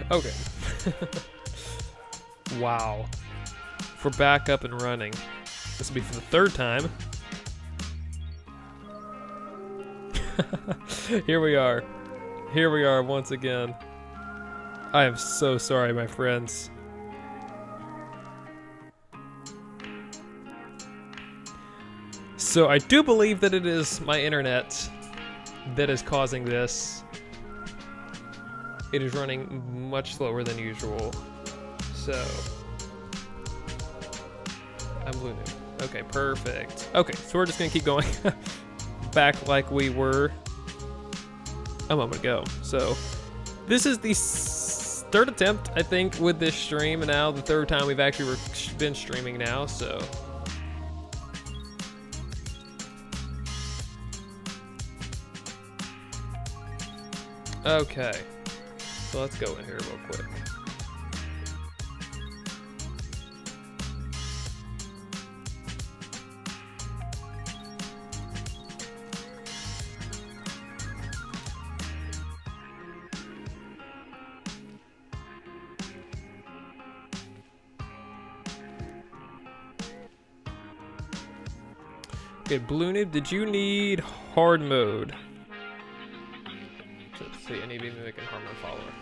Okay. Wow. We're back up and running. This will be for the third time. Here we are. Here we are once again. I am so sorry, my friends. So I do believe that it is my internet that is causing this. It is running much slower than usual. So I'm blue new. Okay, perfect. Okay, so we're just gonna keep going back like we were a moment ago. So this is the third attempt, I think, with this stream, and now the third time we've actually been streaming now, so. Okay, so let's go in here real quick. Okay, Blue Noob, did you need hard mode? So let's see, any mimic and hard mode follower.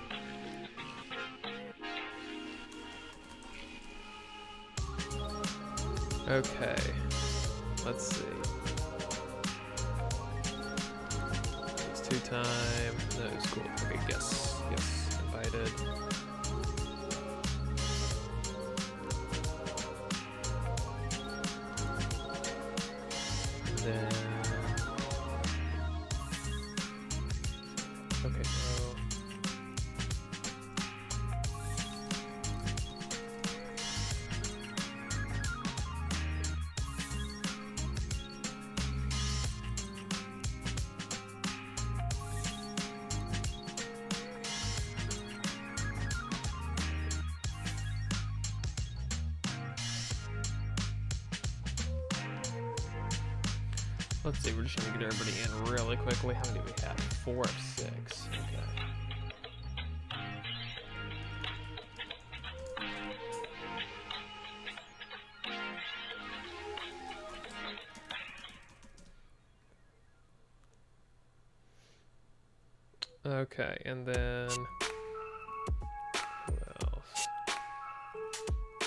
Okay, let's see. It's 2 time. No, it's cool. Okay, yes, invited. Then okay, so let's see, we're just gonna get everybody in really quickly. How many do we have? 4 of 6. Okay. Okay, and then who else?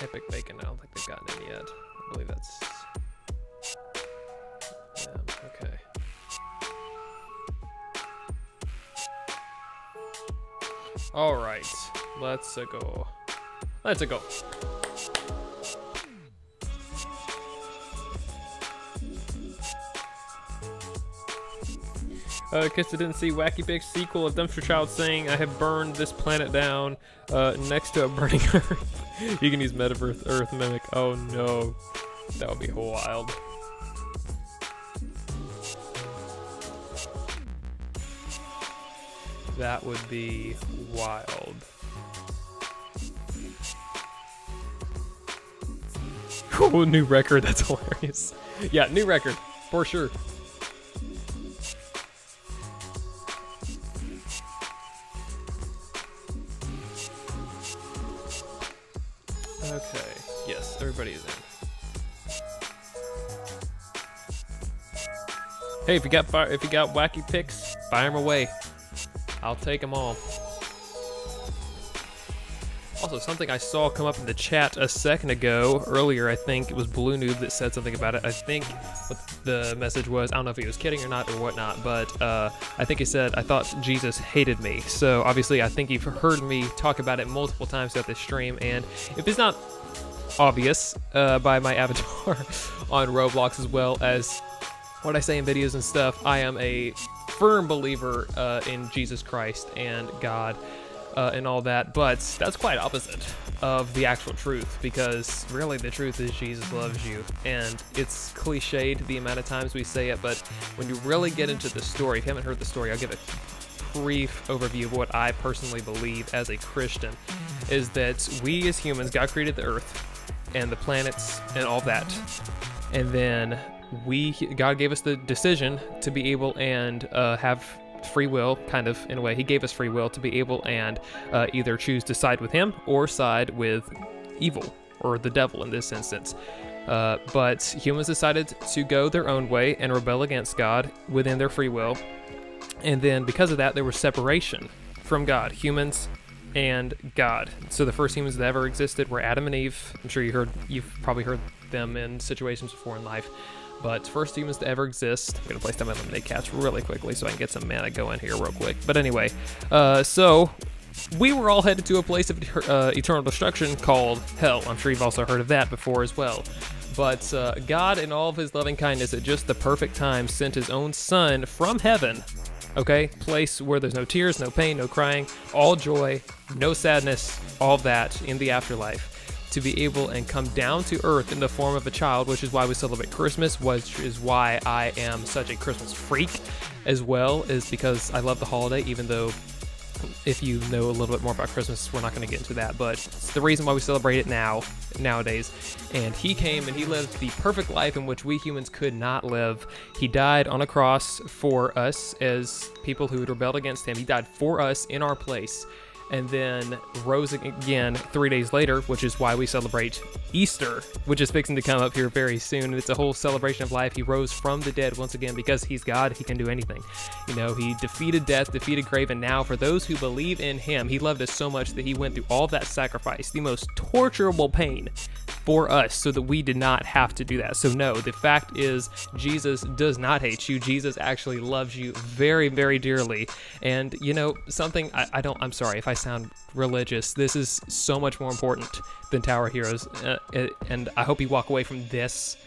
Epic Bacon, I don't think they've gotten in yet. I believe that's them. Okay. All right, let's go. Let's go. Guess I didn't see Wacky Pig's sequel of Dumpster Child saying, I have burned this planet down next to a burning Earth. You can use Metaverse Earth Mimic. Oh no, that would be wild. That would be wild. Oh, new record, that's hilarious. Yeah, new record, for sure. Okay, yes, everybody is in. Hey, if you got wacky picks, fire them away. I'll take them all. Also, something I saw come up in the chat a second ago, earlier, I think it was Blue Noob that said something about it. I think what the message was, I don't know if he was kidding or not or whatnot, but I think he said, I thought Jesus hated me. So obviously, I think you've heard me talk about it multiple times throughout this stream, and if it's not obvious by my avatar on Roblox, as well as what I say in videos and stuff, I am a firm believer in Jesus Christ and God and all that, but that's quite opposite of the actual truth, because really the truth is Jesus loves you, and it's cliched the amount of times we say it, but when you really get into the story, if you haven't heard the story, I'll give a brief overview of what I personally believe as a Christian, is that we as humans, God created the earth and the planets and all that, and then God gave us the decision to be able and have free will, kind of, in a way. He gave us free will to be able and either choose to side with him or side with evil, or the devil in this instance. But humans decided to go their own way and rebel against God within their free will. And then because of that, there was separation from God, humans and God. So the first humans that ever existed were Adam and Eve. I'm sure you've probably heard them in situations before in life. But first humans to ever exist. I'm going to place down my lemonade cats really quickly so I can get some mana going here real quick. But anyway, so we were all headed to a place of eternal destruction called hell. I'm sure you've also heard of that before as well. But God, in all of his loving kindness, at just the perfect time, sent his own son from heaven, okay? Place where there's no tears, no pain, no crying, all joy, no sadness, all of that in the afterlife, to be able and come down to earth in the form of a child, which is why we celebrate Christmas, which is why I am such a Christmas freak as well, is because I love the holiday, even though if you know a little bit more about Christmas, we're not going to get into that, but it's the reason why we celebrate it nowadays. And he came and he lived the perfect life in which we humans could not live. He died on a cross for us as people who had rebelled against him. He died for us in our place, and then rose again 3 days later, which is why we celebrate Easter, which is fixing to come up here very soon. And it's a whole celebration of life. He rose from the dead once again because he's God. He can do anything. You know, he defeated death, defeated grave, and now for those who believe in him, he loved us so much that he went through all that sacrifice, the most torturable pain for us, so that we did not have to do that. So no, the fact is Jesus does not hate you. Jesus actually loves you very, very dearly. And you know, something I'm sorry if I sound religious. This is so much more important than Tower Heroes. And I hope you walk away from this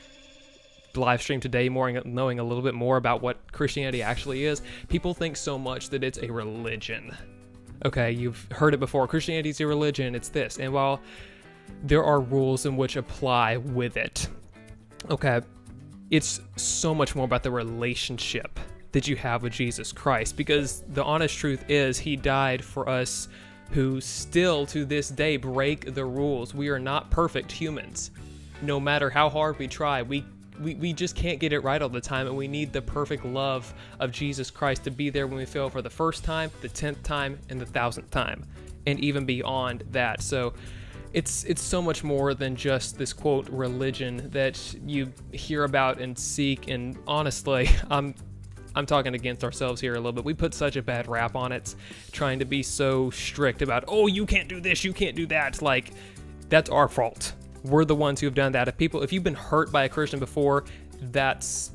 live stream today knowing a little bit more about what Christianity actually is. People think so much that it's a religion. Okay, you've heard it before. Christianity is a religion. It's this. And while there are rules in which apply with it, okay, it's so much more about the relationship that you have with Jesus Christ, because the honest truth is he died for us who still to this day break the rules. We are not perfect humans. No matter how hard we try, we just can't get it right all the time, and we need the perfect love of Jesus Christ to be there when we fail for the first time, the 10th time, and the 1000th time, and even beyond that. So it's so much more than just this quote religion that you hear about and seek. And honestly, I'm talking against ourselves here a little bit. We put such a bad rap on it, trying to be so strict about, oh, you can't do this, you can't do that. Like, that's our fault. We're the ones who have done that. If you've been hurt by a Christian before, that's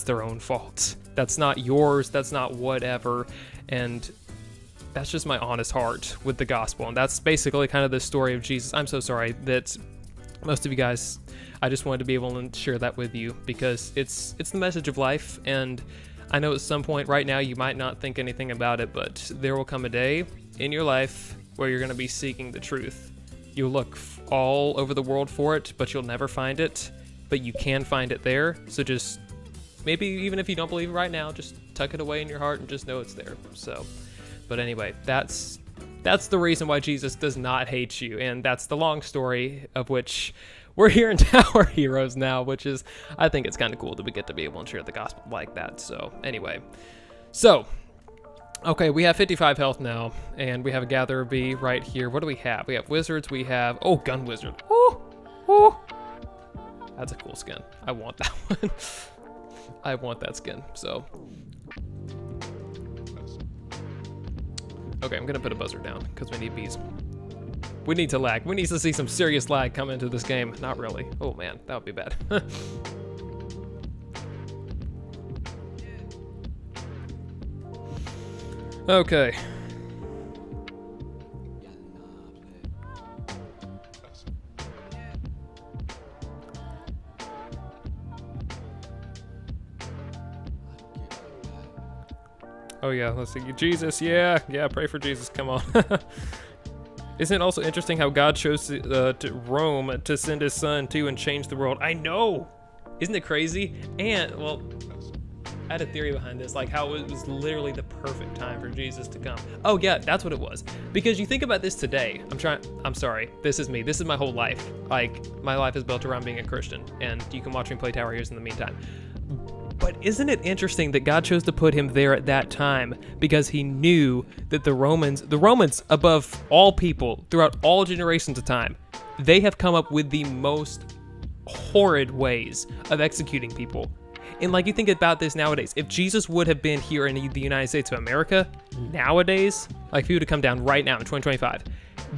their own fault. That's not yours. That's not whatever. And that's just my honest heart with the gospel. And that's basically kind of the story of Jesus. I'm so sorry that most of you guys, I just wanted to be able to share that with you, because it's the message of life. And I know at some point right now you might not think anything about it, but there will come a day in your life where you're going to be seeking the truth. You'll look all over the world for it, but you'll never find it. But you can find it there. So just, maybe even if you don't believe it right now, just tuck it away in your heart and just know it's there. So, but anyway, that's the reason why Jesus does not hate you. And that's the long story of which we're here in Tower Heroes now, which is, I think it's kind of cool that we get to be able to share the gospel like that. So anyway, okay, we have 55 health now, and we have a Gatherer Bee right here. What do we have? We have wizards. We have, Gun Wizard. Oh, that's a cool skin. I want that one. I want that skin. So, okay, I'm gonna put a buzzer down because we need bees. We need to lag. We need to see some serious lag come into this game. Not really. Oh man, that would be bad. Okay. Oh yeah, let's see. Jesus, yeah, pray for Jesus, come on. Isn't it also interesting how God chose to Rome to send his son to and change the world? I know! Isn't it crazy? And, well, I had a theory behind this, like how it was literally the perfect time for Jesus to come. Oh yeah, that's what it was. Because you think about this today, I'm sorry, this is me, this is my whole life. Like, my life is built around being a Christian, and you can watch me play Tower Heroes in the meantime. But isn't it interesting that God chose to put him there at that time because he knew that the Romans above all people throughout all generations of time, they have come up with the most horrid ways of executing people. And like, you think about this nowadays, if Jesus would have been here in the United States of America nowadays, like if he would have come down right now in 2025,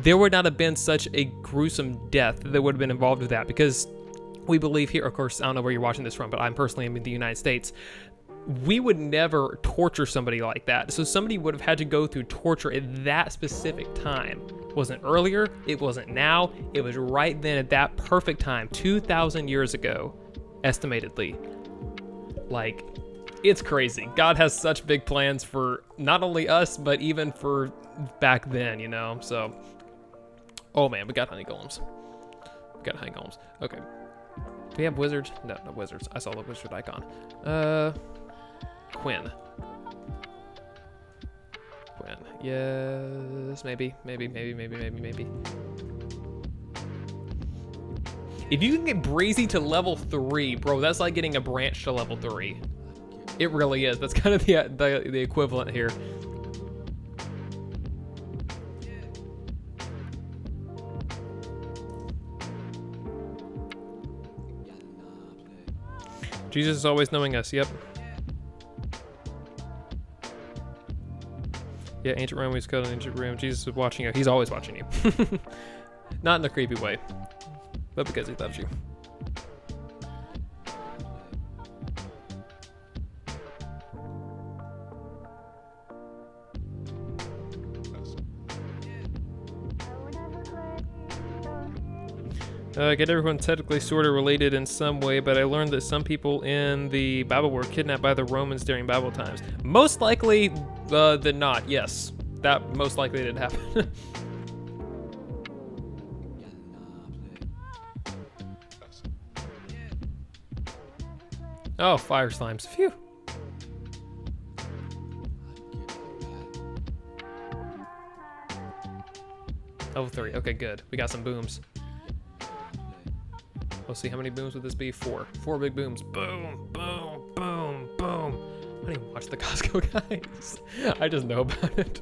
there would not have been such a gruesome death that would have been involved with that, because we believe here, of course, I don't know where you're watching this from, but I'm personally in the United States, we would never torture somebody like that. So somebody would have had to go through torture at that specific time. It wasn't earlier, it wasn't now, it was right then at that perfect time, 2,000 years ago, estimatedly. Like, it's crazy. God has such big plans for not only us, but even for back then, you know? So, oh man, we got honey golems. Okay. Do we have wizards? No wizards. I saw the wizard icon. Quinn. Yes, maybe. If you can get Breezy to level 3, bro, that's like getting a branch to level 3. It really is. That's kind of the equivalent here. Jesus is always knowing us. Yep. Yeah, ancient Rome was called an ancient room. Jesus is watching you. He's always watching you. Not in a creepy way, but because he loves you. Get everyone technically sort of related in some way, but I learned that some people in the Bible were kidnapped by the Romans during Bible times. Most likely than not, yes. That most likely did happen. Oh, fire slimes. Phew. Level 3. Okay, good. We got some booms. Let's see, how many booms would this be? 4. 4 big booms. Boom, boom, boom, boom. I don't even watch the Costco guys. I just know about it.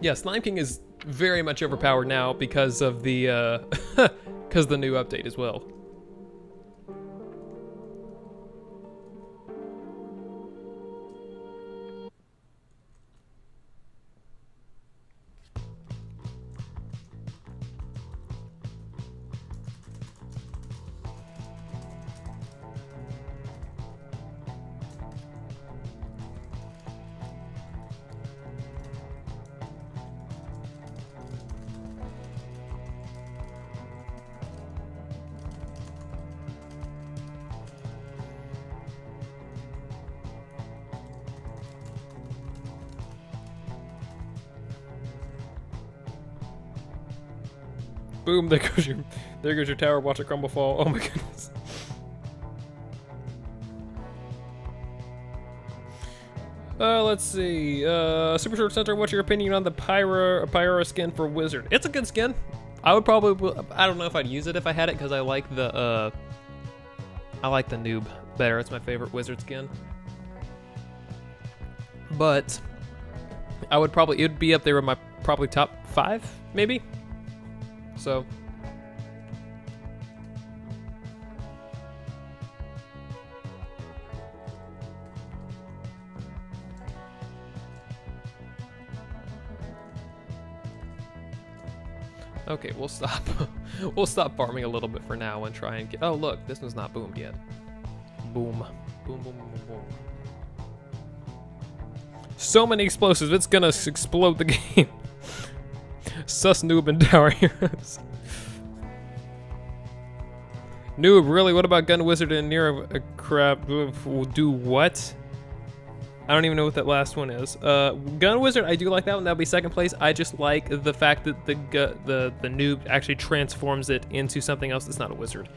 Yeah, Slime King is very much overpowered now because of the because the new update as well. Boom, there goes your tower, watch it crumble fall. Oh my goodness. Let's see. SuperShortsCentral, what's your opinion on the Pyra skin for Wizard? It's a good skin. I would probably, I don't know if I'd use it if I had it, because I like the noob better. It's my favorite Wizard skin. But I would probably, it would be up there with my probably top 5, maybe. So okay, we'll stop. We'll stop farming a little bit for now and try and get. Oh look, this one's not boomed yet. Boom, boom, boom, boom, boom. So many explosives, it's gonna explode the game. Sus noob and tower heroes. Noob, really? What about Gun Wizard and Near a crap? Do what? I don't even know what that last one is. Gun Wizard, I do like that one. That'll be second place. I just like the fact that the noob actually transforms it into something else that's not a wizard.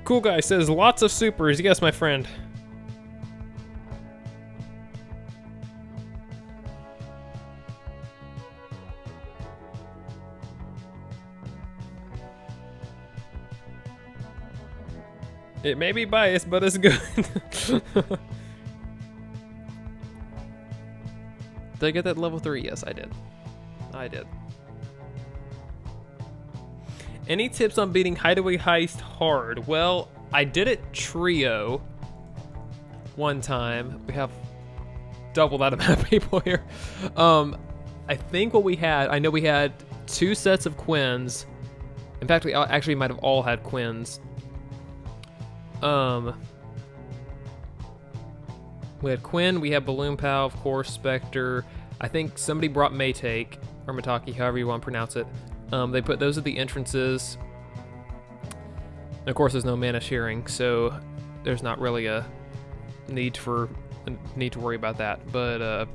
Cool Guy says lots of supers. Yes, my friend. It may be biased, but it's good. Did I get that level 3? Yes, I did. I did. Any tips on beating Hideaway Heist hard? Well, I did it trio one time. We have double that amount of people here. I think what we had, I know we had 2 sets of Quins. In fact, we actually might have all had Quins. We had Quinn, we had Balloon Pal, of course, Spectre. I think somebody brought Maytake, or Mataki, however you want to pronounce it. They put those at the entrances. And of course, there's no mana sharing, so there's not really a need to worry about that. But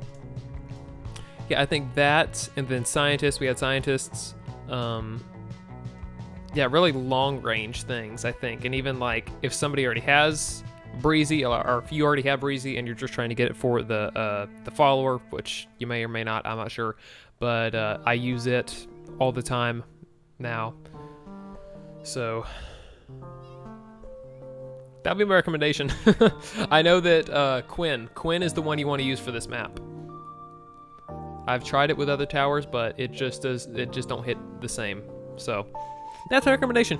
yeah, I think that, and then scientists. We had scientists. Yeah, really long range things, I think. And even like if somebody already has Breezy, or if you already have Breezy and you're just trying to get it for the follower, which you may or may not, I'm not sure, but I use it all the time now. So that'd be my recommendation. I know that Quinn is the one you want to use for this map. I've tried it with other towers, but it just don't hit the same. So that's my recommendation.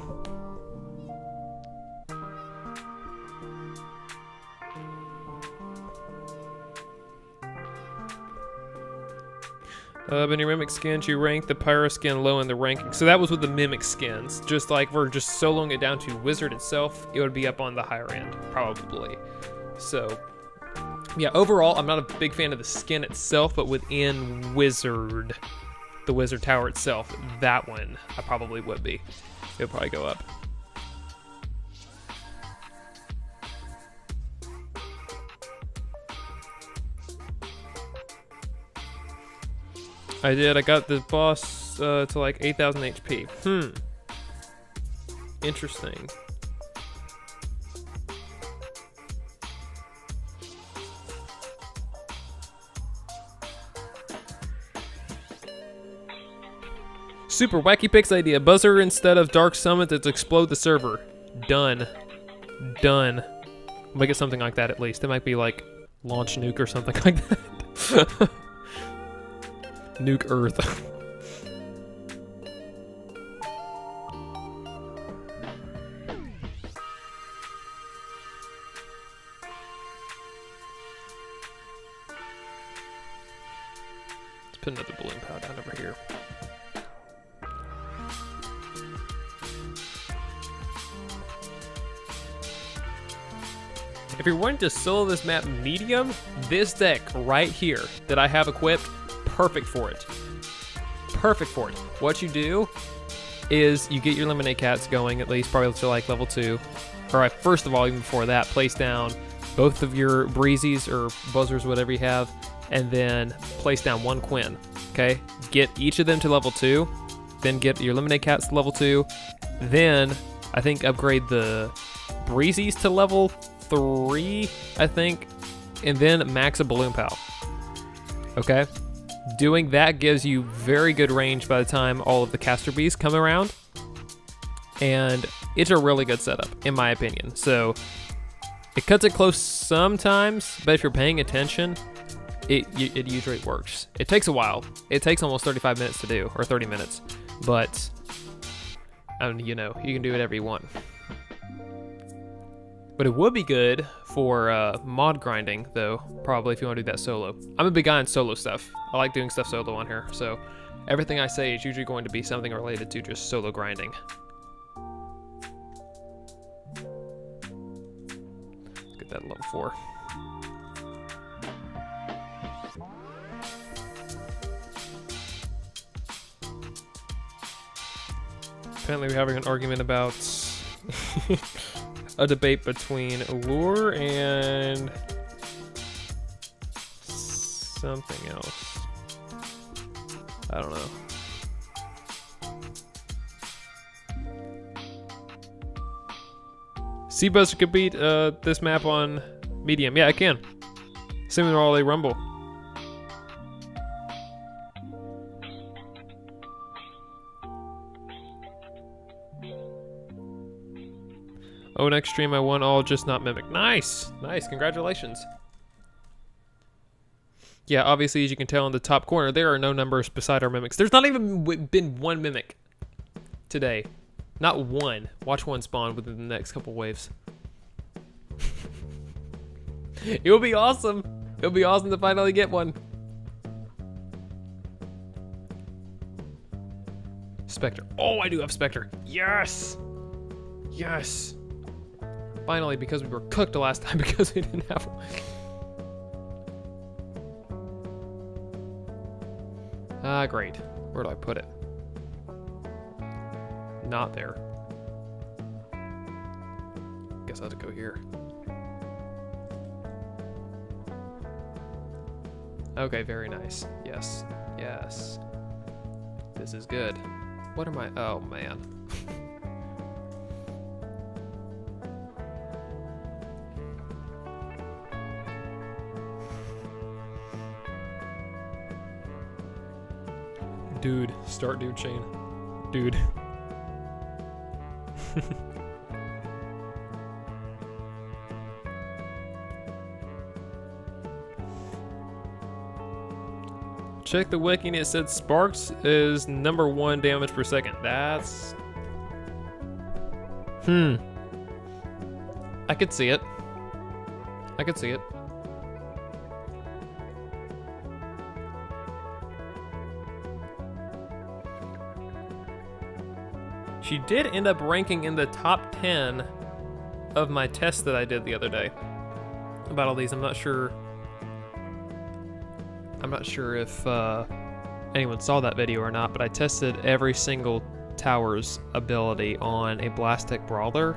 In your mimic skins, you rank the pyro skin low in the ranking. So that was with the mimic skins. Just like we're just soloing it down to wizard itself, it would be up on the higher end, probably. So yeah, overall, I'm not a big fan of the skin itself, but within wizard, the wizard tower itself, that one I probably would be. It would probably go up. I did. I got the boss to like 8,000 HP. Interesting. Super Wacky Picks idea. Buzzer instead of Dark Summit to explode the server. Done. Done. Make it something like that at least. It might be like Launch Nuke or something like that. Nuke Earth. Let's put another balloon pad down over here. If you're wanting to solo this map medium, this deck right here that I have equipped, perfect for it. Perfect for it. What you do is you get your Lemonade Cats going, at least probably to like level 2. Alright, first of all, even before that, place down both of your Breezies or Buzzers, whatever you have, and then place down 1 Quinn. Okay? Get each of them to level 2, then get your Lemonade Cats to level 2, then I think upgrade the Breezies to level 3, I think, and then max a Balloon Pal. Okay? Doing that gives you very good range by the time all of the Caster Bees come around, and it's a really good setup, in my opinion. So it cuts it close sometimes, but if you're paying attention, it usually works. It takes a while. It takes almost 35 minutes to do, or 30 minutes, but you know, you can do whatever you want. But it would be good for mod grinding, though, probably, if you want to do that solo. I'm a big guy on solo stuff. I like doing stuff solo on here, so everything I say is usually going to be something related to just solo grinding. Let's get that level 4. Apparently we're having an argument about a debate between Allure and something else. I don't know. Seabuster could beat this map on medium. Yeah, I can. Assuming all they rumble. Oh, next stream I won all, just not Mimic. Nice! Nice, congratulations. Yeah, obviously, as you can tell in the top corner, there are no numbers beside our Mimics. There's not even been one Mimic today. Not one. Watch one spawn within the next couple waves. It will be awesome. It'll be awesome to finally get one. Spectre. Oh, I do have Spectre. Yes! Yes! Finally, because we were cooked the last time because we didn't have one. Ah, great. Where do I put it? Not there. Guess I'll have to go here. Okay, very nice. Yes. Yes. This is good. What am I? Oh, man. Dude, start dude chain. Dude. Check the wiki and it said Sparks is #1 damage per second. That's... I could see it. I could see it. She did end up ranking in the top 10 of my tests that I did the other day about all these. I'm not sure if anyone saw that video or not, but I tested every single tower's ability on a Blastic Brawler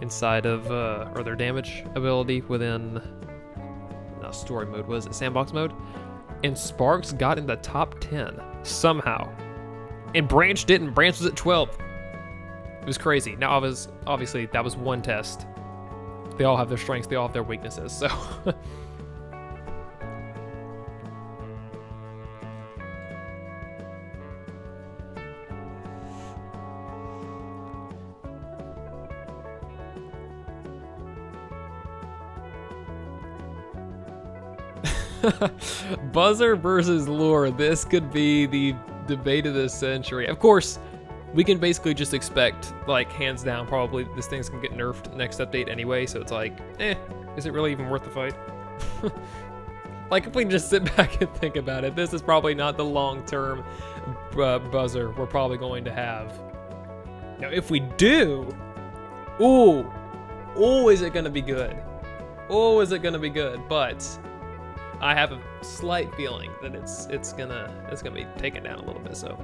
inside of, or their damage ability within, not story mode, was it sandbox mode? And Sparks got in the top 10 somehow. And Branch didn't. Branch was at 12. It was crazy. Now, obviously, that was one test. They all have their strengths, they all have their weaknesses, so... Buzzer versus Lure. This could be the debate of the century. Of course, we can basically just expect, like, hands down, probably this thing's gonna get nerfed next update anyway, so it's like, is it really even worth the fight? Like, if we just sit back and think about it, this is probably not the long-term buzzer we're probably going to have. Now, if we do, ooh, is it gonna be good? Oh, is it gonna be good? But I have a slight feeling that it's gonna be taken down a little bit, so.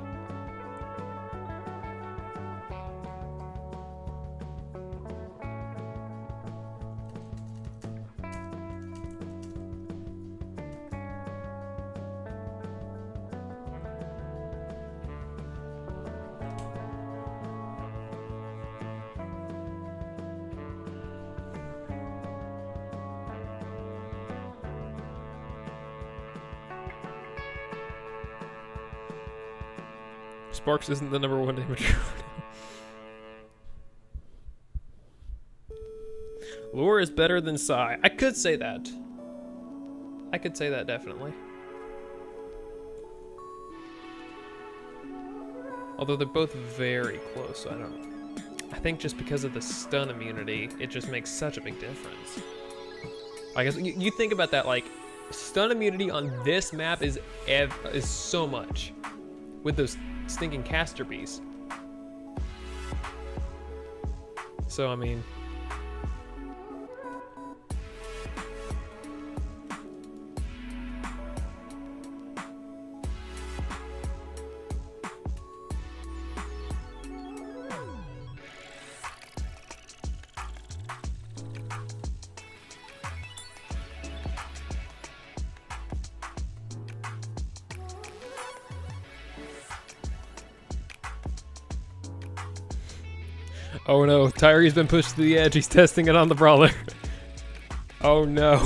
Sparks isn't the #1 damage. Lure is better than Psy. I could say that. I could say that definitely. Although they're both very close, so I don't know. I think just because of the stun immunity, it just makes such a big difference. I guess you think about that, like, stun immunity on this map is so much with those stinking caster bees. So, I mean... Oh no, Tyree's been pushed to the edge. He's testing it on the brawler. Oh no.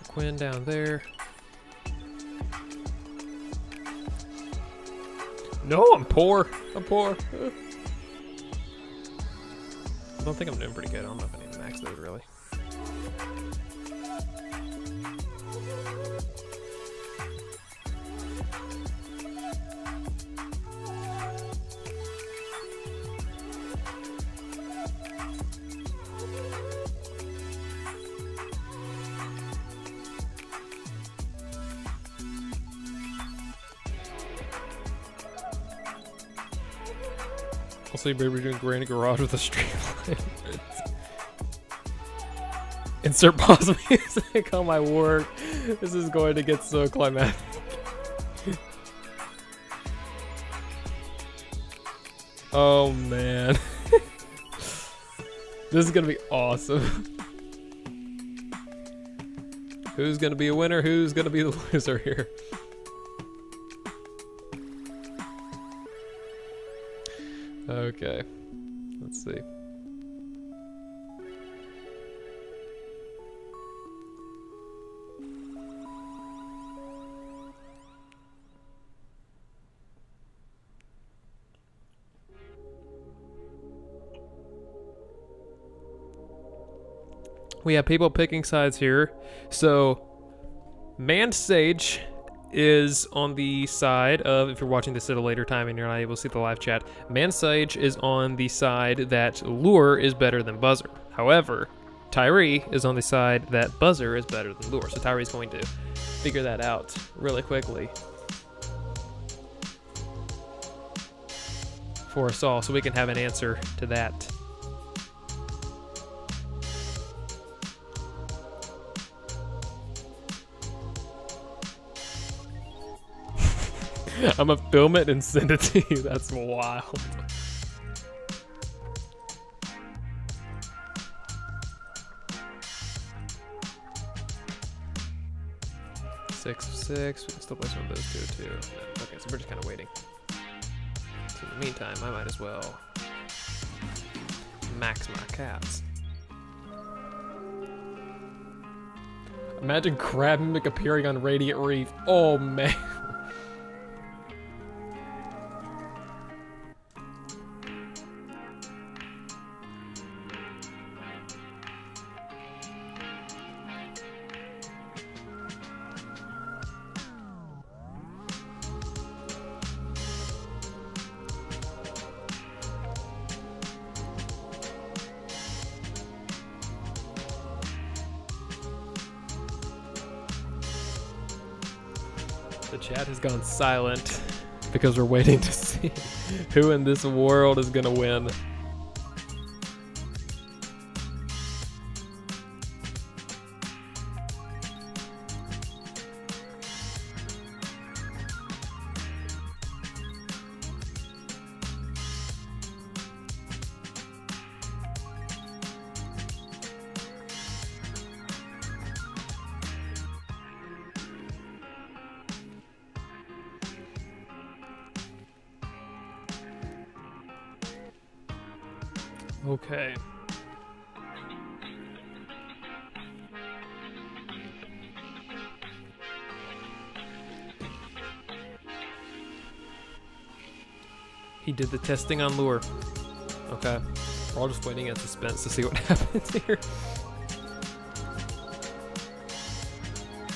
Quinn down there. No, I'm poor. I'm poor. I don't think I'm doing pretty good. I don't know if I need to max those really. Also, baby, doing Granny Garage with a streamline. Insert pause music on my word. This is going to get so climactic. Oh man. This is gonna be awesome. Who's gonna be a winner? Who's gonna be the loser here? Okay, let's see. We have people picking sides here. So, Man Sage is on the side of, if you're watching this at a later time and you're not able to see the live chat, Man Sage is on the side that Lure is better than Buzzer. However, Tyree is on the side that Buzzer is better than Lure. So Tyree's going to figure that out really quickly for us all so we can have an answer to that. I'm gonna film it and send it to you. That's wild. Six of six. We can still play some of those two too. Okay, so we're just kind of waiting. So in the meantime, I might as well max my cats. Imagine Crab Mimic appearing on Radiant Reef. Oh man. The chat has gone silent because we're waiting to see who in this world is gonna win. Okay. He did the testing on Lure. Okay. We're all just waiting in suspense to see what happens here.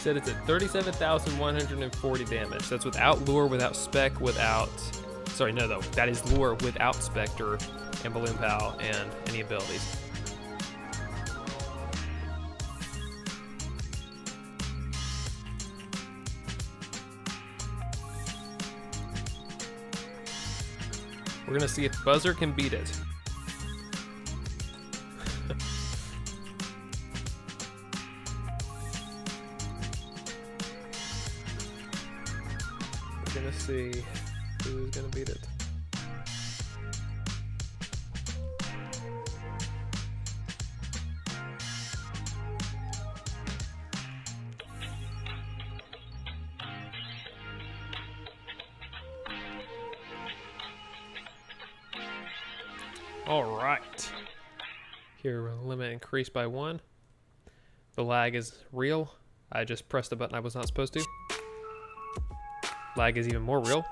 Said it's at 37,140 damage. That's without lure, without spec, without... Sorry, no, though. That is lure without Spectre and Balloon Pal and any abilities. We're gonna see if Buzzer can beat it. We're gonna see who's gonna beat it. All right. Here, limit increased by 1. The lag is real. I just pressed a button I was not supposed to. Lag is even more real.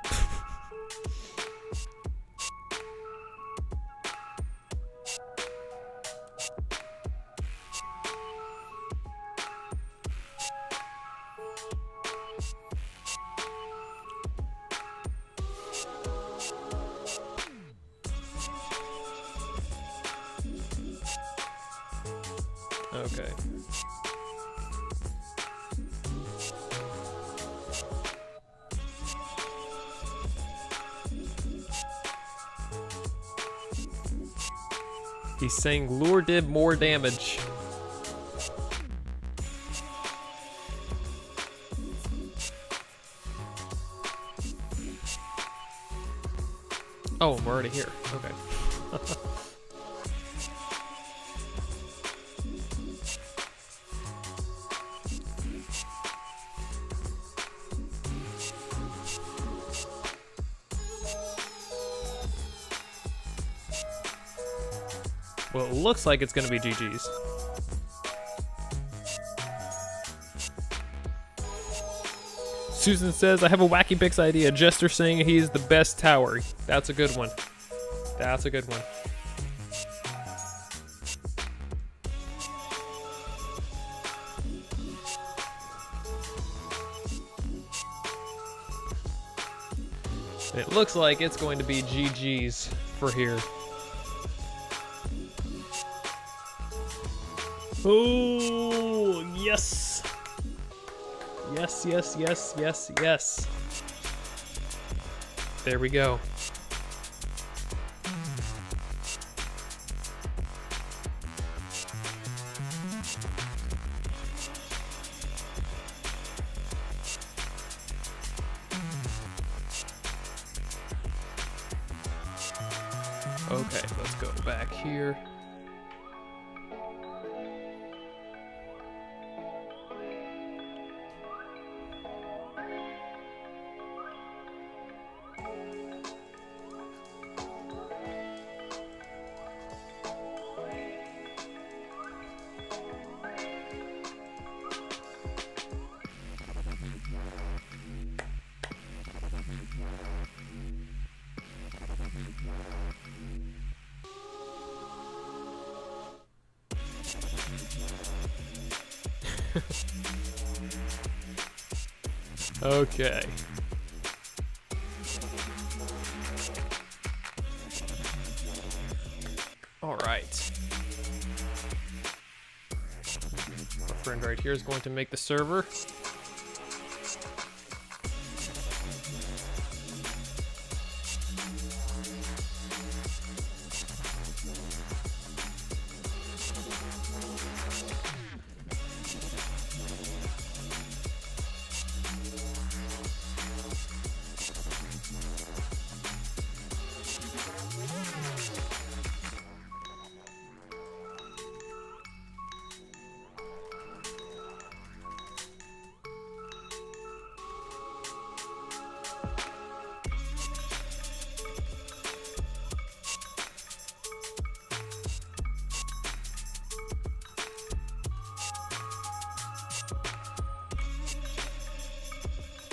Okay. He's saying lure did more damage. Oh, I'm already here. Okay. Well, it looks like it's gonna be GG's. Susan says, I have a Wacky Picks idea. Jester saying he's the best tower. That's a good one. That's a good one. It looks like it's going to be GG's for here. Oh, yes. Yes, yes, yes, yes, yes. There we go. Okay, let's go back here. Okay. All right. Our friend right here is going to make the server.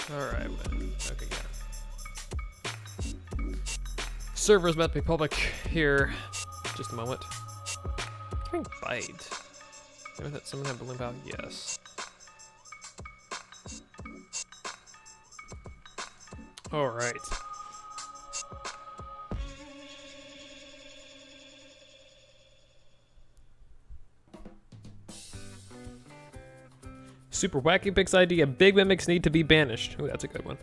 Alright, okay, yeah. Server's about to be public here. Just a moment. Can I fight? Someone have balloon power? Yes. All right. Super Wacky Picks idea. Big mimics need to be banished. Ooh, that's a good one.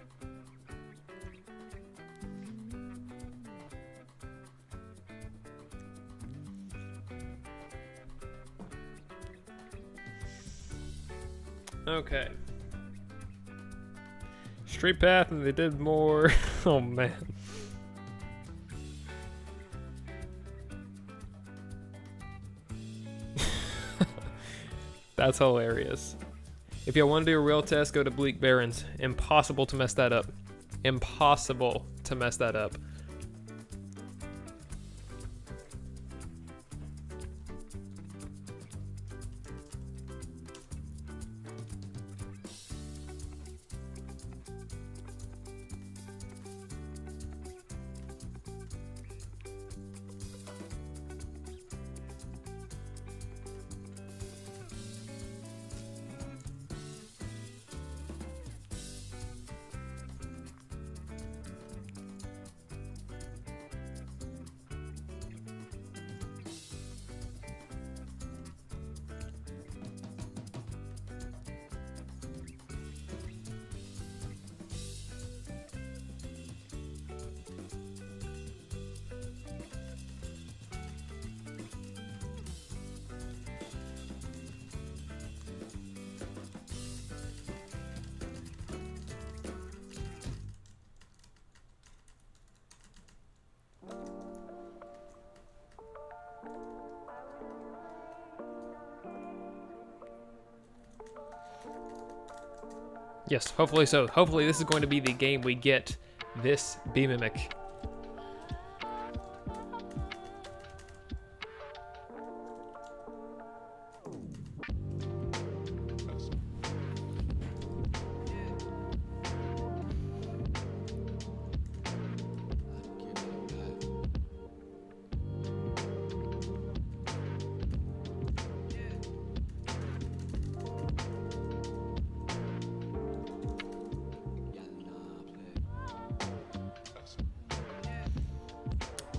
Okay. Straight path and they did more. Oh man. That's hilarious. If you want to do a real test, go to Bleak Barrens. Impossible to mess that up. Impossible to mess that up. Yes, hopefully so. Hopefully this is going to be the game we get this bee mimic.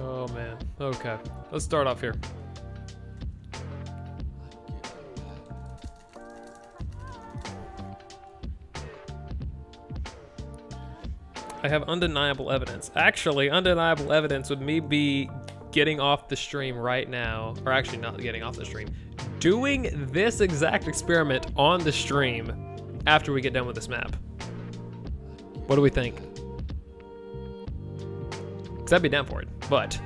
Oh man. Okay. Let's start off here. I have undeniable evidence. Actually, undeniable evidence would me be getting off the stream right now, or actually not getting off the stream, doing this exact experiment on the stream after we get done with this map. What do we think? Because I'd be down for it, but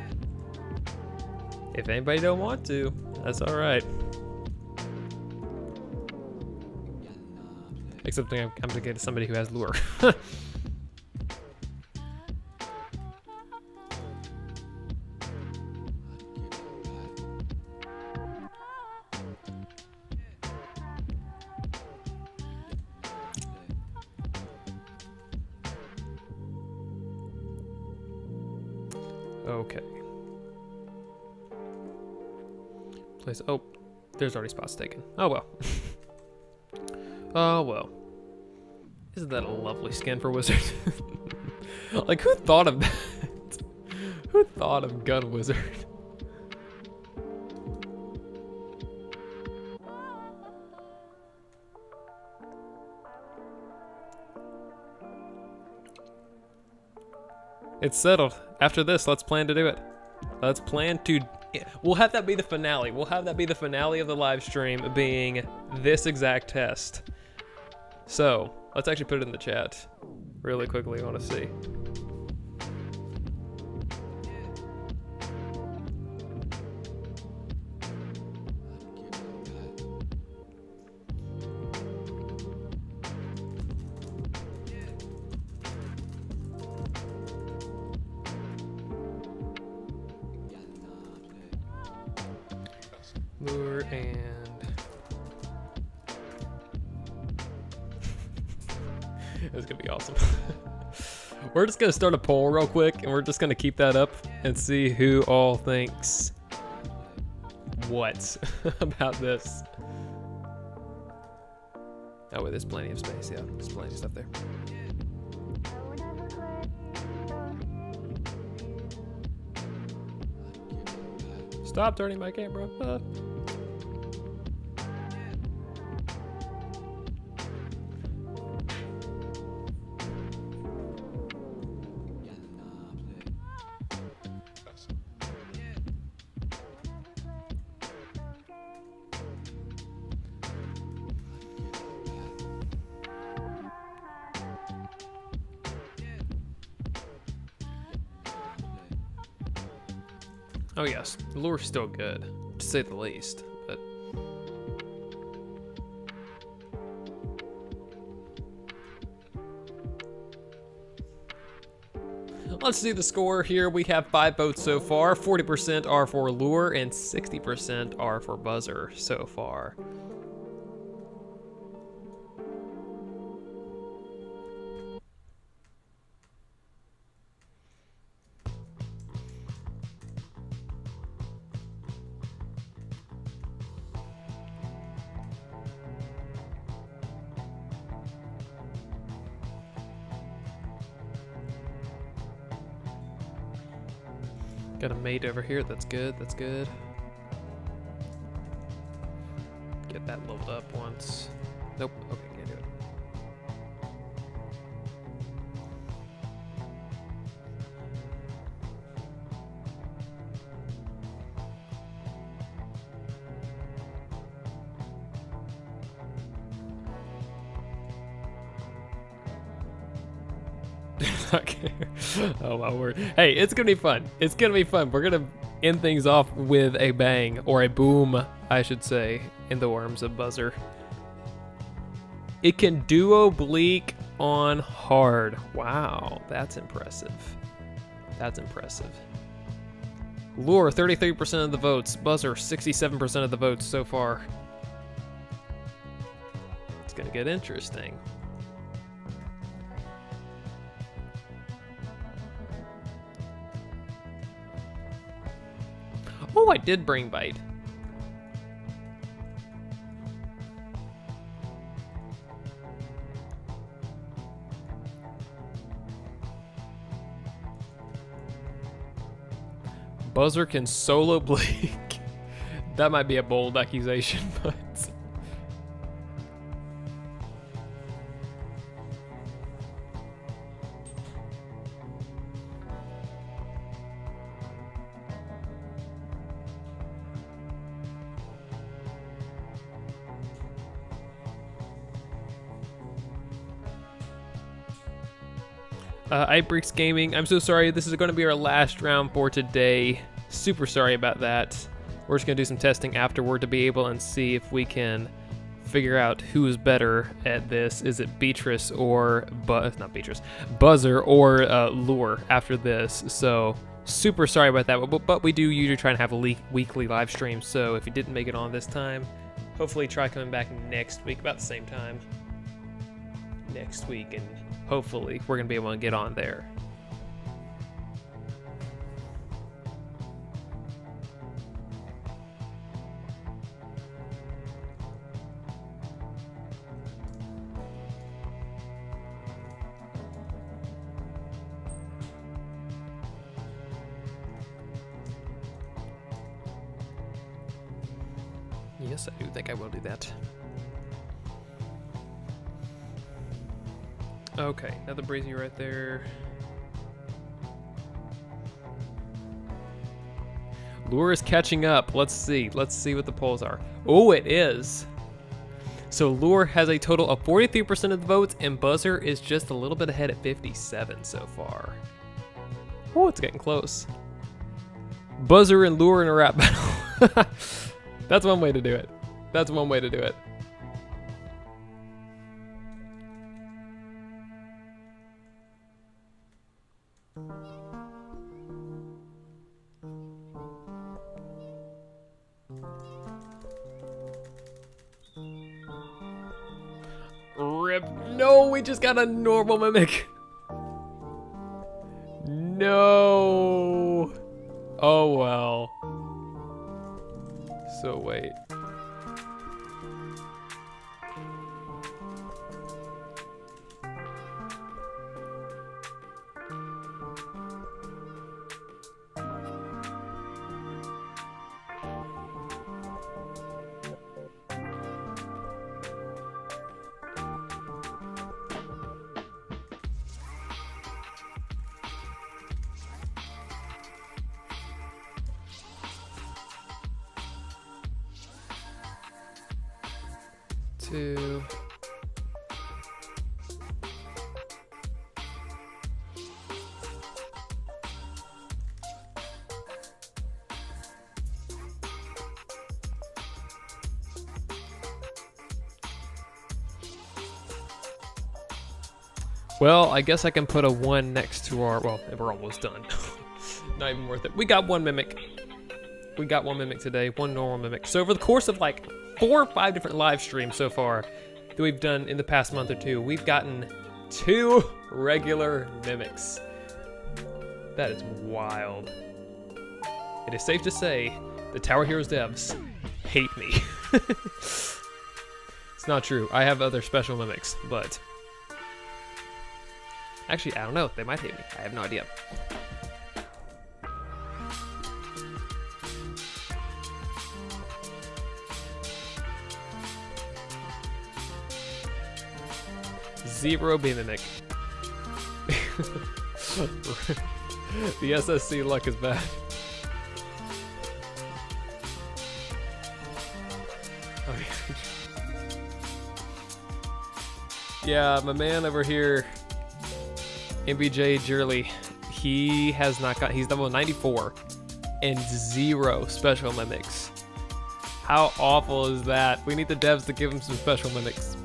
if anybody don't want to, that's all right. Except I'm gonna get somebody who has lure. Okay. Place. Oh, there's already spots taken. Oh well. Oh well. Isn't that a lovely skin for wizard? Like, who thought of that? Who thought of gun wizard? It's settled. After this, let's plan to do it. Let's plan to... We'll have that be the finale. We'll have that be the finale of the live stream, being this exact test. So, let's actually put it in the chat really quickly. I want to see. Lure and it's gonna be awesome. We're just gonna start a poll real quick and we're just gonna keep that up and see who all thinks what about this. Oh wait, there's plenty of space. Yeah, there's plenty of stuff there. Stop turning my camera. Oh yes, the lure's still good, to say the least, but... Let's see the score here. We have 5 votes so far. 40% are for lure and 60% are for buzzer so far. Got a mate over here, that's good, that's good. Get that leveled up once. Nope, okay, can't do it. Okay. Oh my word. Hey, it's gonna be fun. It's gonna be fun. We're gonna end things off with a bang, or a boom, I should say, in the worms of buzzer. It can duo bleak on hard. Wow, that's impressive. That's impressive. Lure, 33% of the votes. Buzzer, 67% of the votes so far. It's gonna get interesting. Oh, I did bring bite. Buzzer can solo bleak. That might be a bold accusation, but... Ibreaks Gaming, I'm so sorry. This is going to be our last round for today. Super sorry about that. We're just going to do some testing afterward to be able and see if we can figure out who is better at this. Is it Beatrice or not Beatrice, Buzzer or Lure after this? So super sorry about that. But we do usually try and have a weekly live stream. So if you didn't make it on this time, hopefully try coming back next week about the same time. Next week, and hopefully we're gonna be able to get on there. Yes, I do think I will do that. Okay, another breezy right there. Lure is catching up. Let's see. Let's see what the polls are. Oh, it is. So Lure has a total of 43% of the votes, and Buzzer is just a little bit ahead at 57 so far. Oh, it's getting close. Buzzer and Lure in a rap battle. That's one way to do it. That's one way to do it. Rip. No, we just got a normal mimic. No. Oh well. So wait. 2. Well, I guess I can put a 1 next to our, well, we're almost done. Not even worth it. We got 1 mimic. We got 1 mimic today, 1 normal mimic. So over the course of like 4 or 5 different live streams so far that we've done in the past month or 2, we've gotten 2 regular mimics. That is wild. It is safe to say the Tower Heroes devs hate me. It's not true. I have other special mimics, but actually, I don't know. They might hate me. I have no idea. Zero B mimic. The SSC luck is bad. Oh, yeah, my man over here, MBJ Jurley, he has not got, he's level 94 and 0 special mimics. How awful is that? We need the devs to give him some special mimics.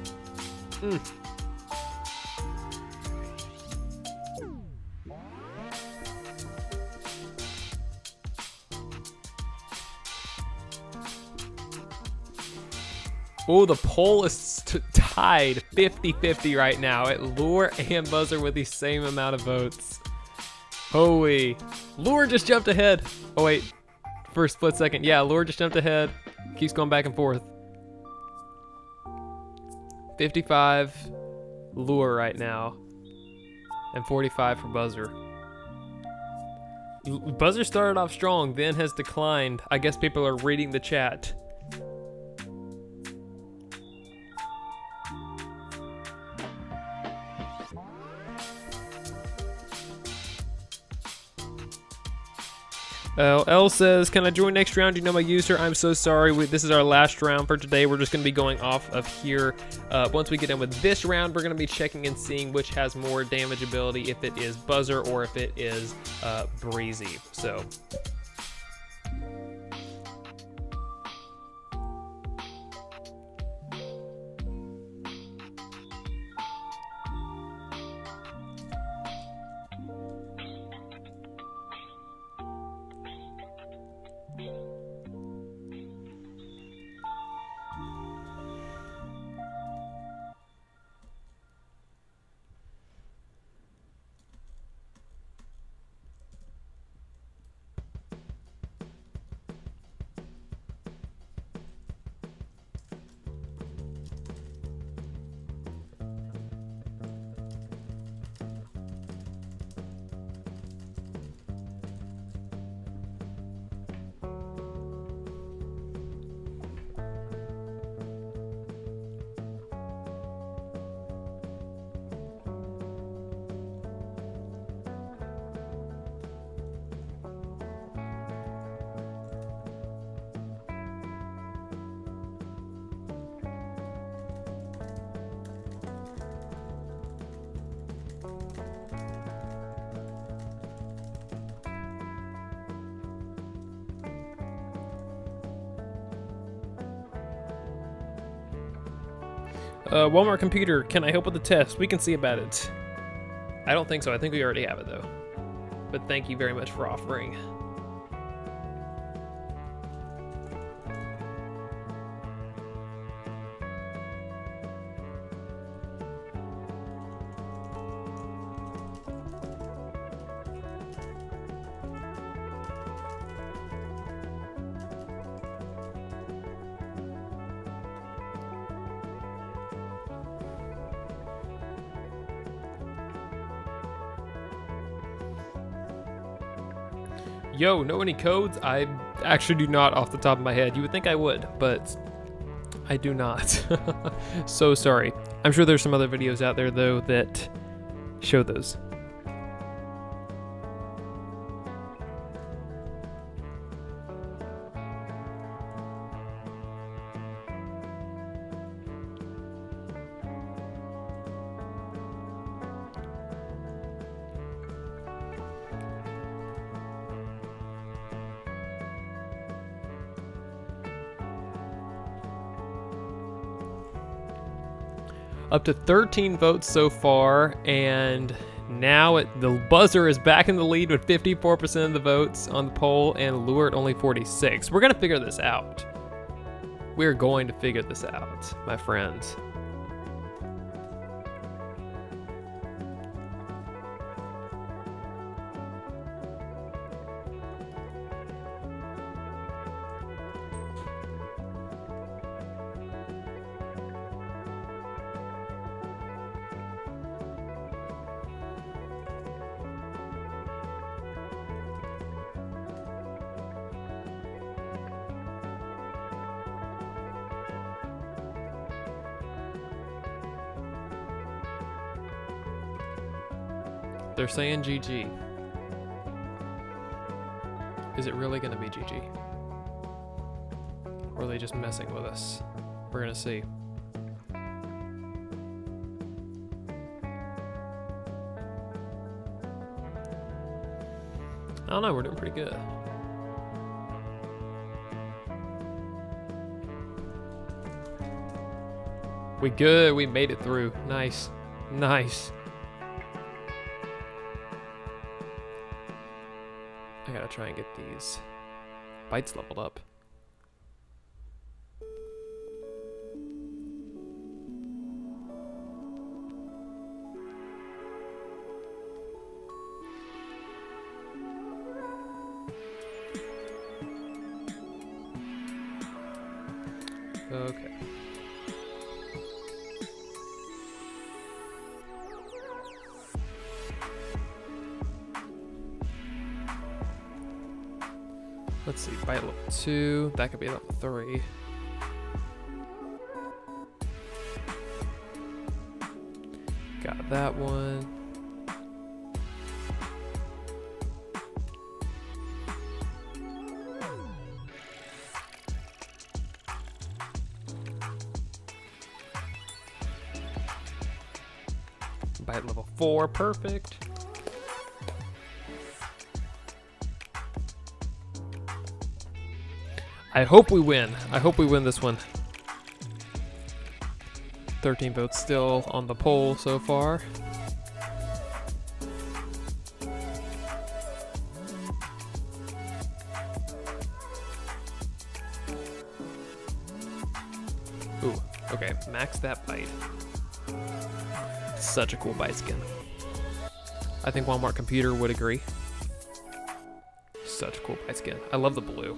Oh, the poll is tied 50-50 right now at Lure and Buzzer with the same amount of votes. Holy. Lure just jumped ahead. Oh, wait. For a split second. Yeah, Lure just jumped ahead. Keeps going back and forth. 55 Lure right now. And 45 for Buzzer. Buzzer started off strong, then has declined. I guess people are reading the chat. L says, can I join next round? Do you know my user? I'm so sorry. This is our last round for today. We're just going to be going off of here. Once we get done with this round, we're going to be checking and seeing which has more damage ability, if it is Buzzer or if it is Breezy. So Walmart computer, can I help with the test? We can see about it. I don't think so. I think we already have it though. But thank you very much for offering. Yo, know any codes? I actually do not off the top of my head. You would think I would, but I do not. So sorry. I'm sure there's some other videos out there though that show those. Up to 13 votes so far, and now the buzzer is back in the lead with 54% of the votes on the poll, and Lure at only 46. We're gonna figure this out. We're going to figure this out, my friends. They're saying GG. Is it really gonna be GG? Or are they just messing with us? We're gonna see. I don't know, we're doing pretty good. We good, we made it through. Nice, nice. I gotta try and get these bites leveled up. Okay. Let's see, bite level 2, that could be level 3. Got that one. Bite level 4, perfect. I hope we win. I hope we win this one. 13 votes still on the poll so far. Ooh, okay, max that bite. Such a cool bite skin. I think Walmart Computer would agree. Such a cool bite skin. I love the blue.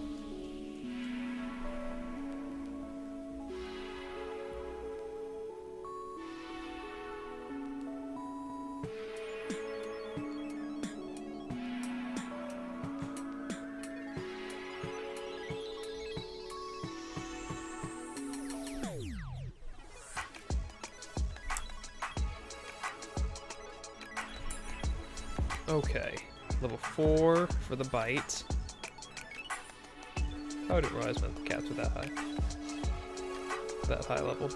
Okay, level 4 for the bite. I didn't realize my cats were that high. That high level.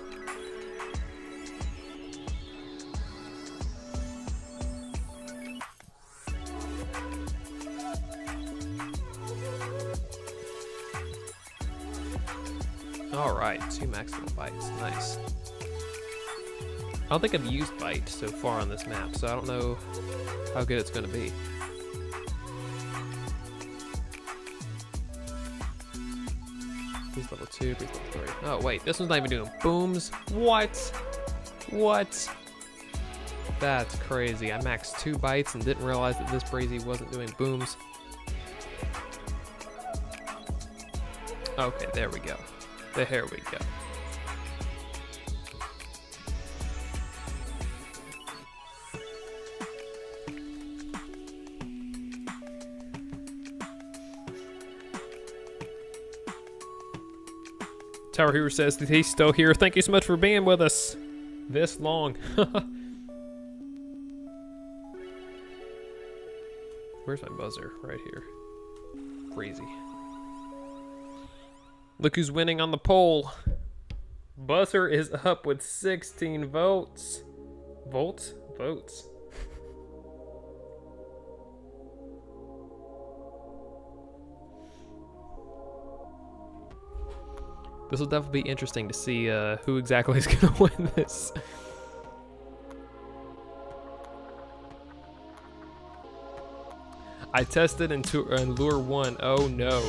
Alright, 2 max level bites, nice. I don't think I've used bite so far on this map, so I don't know how good it's gonna be. He's level 2, he's level 3. Oh wait, this one's not even doing booms. What? What? That's crazy. I maxed 2 bites and didn't realize that this Brazy wasn't doing booms. Okay, there we go. There we go. Tower Hero says that he's still here. Thank you so much for being with us this long. Where's my buzzer? Right here. Crazy. Look who's winning on the poll. Buzzer is up with 16 votes. Votes? This will definitely be interesting to see who exactly is going to win this. I tested in Lure 1. Oh no.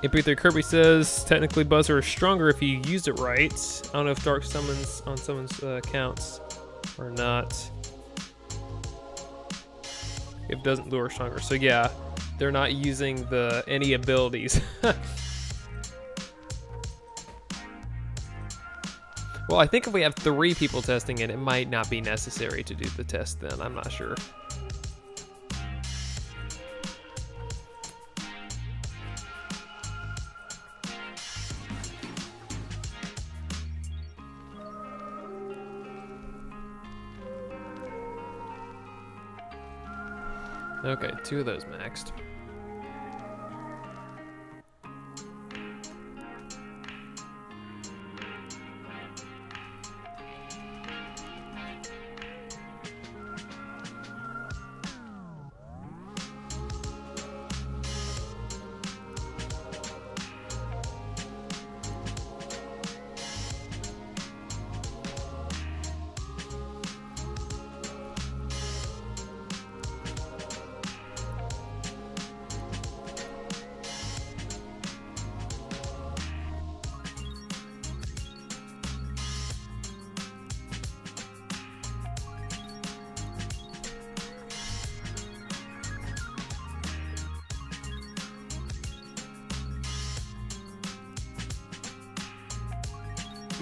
MP3 Kirby says, technically Buzzer is stronger if you use it right. I don't know if Dark Summons on someone's accounts or not. It doesn't lure stronger. So yeah, they're not using any abilities. Well, I think if we have 3 people testing it, it might not be necessary to do the test then. I'm not sure. Okay, 2 of those maxed.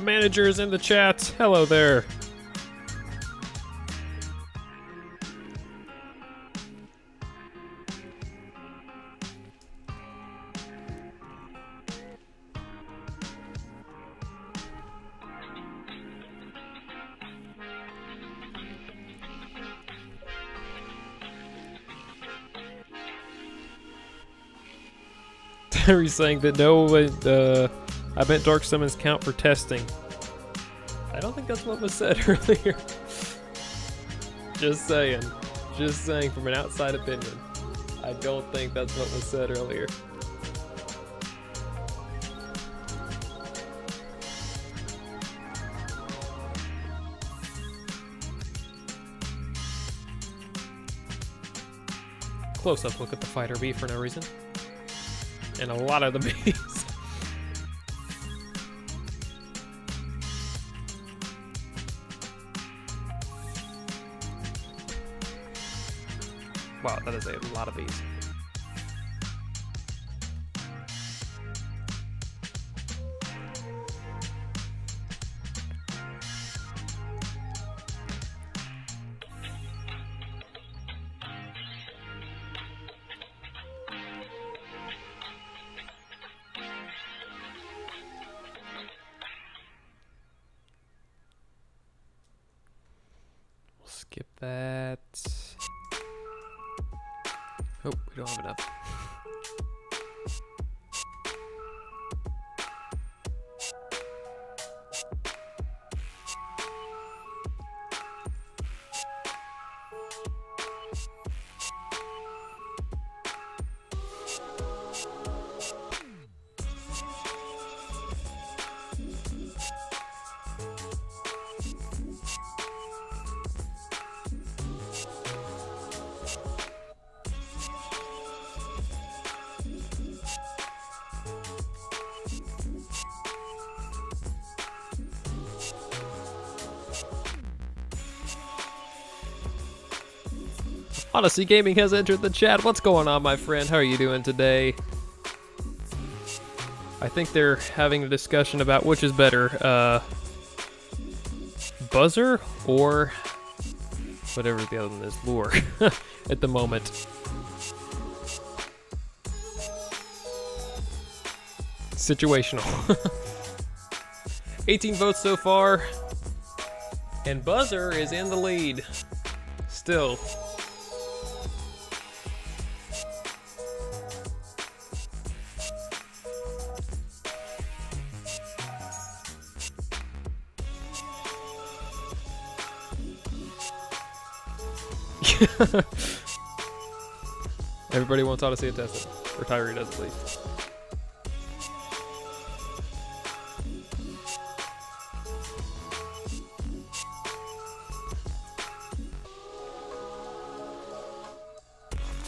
Managers in the chat, hello there. Terry's saying that no, I meant Dark Summons count for testing. I don't think that's what was said earlier. Just saying. Just saying from an outside opinion. I don't think that's what was said earlier. Close-up look at the fighter bee for no reason. And a lot of the bees. Wow, that is a lot of bees. We'll skip that. Oh, we don't have enough. Odyssey Gaming has entered the chat. What's going on, my friend? How are you doing today? I think they're having a discussion about which is better, Buzzer or whatever the other one is, Lure, at the moment. Situational. 18 votes so far, and Buzzer is in the lead. Still. Everybody wants Odyssey and test it. Or Tyree does at least.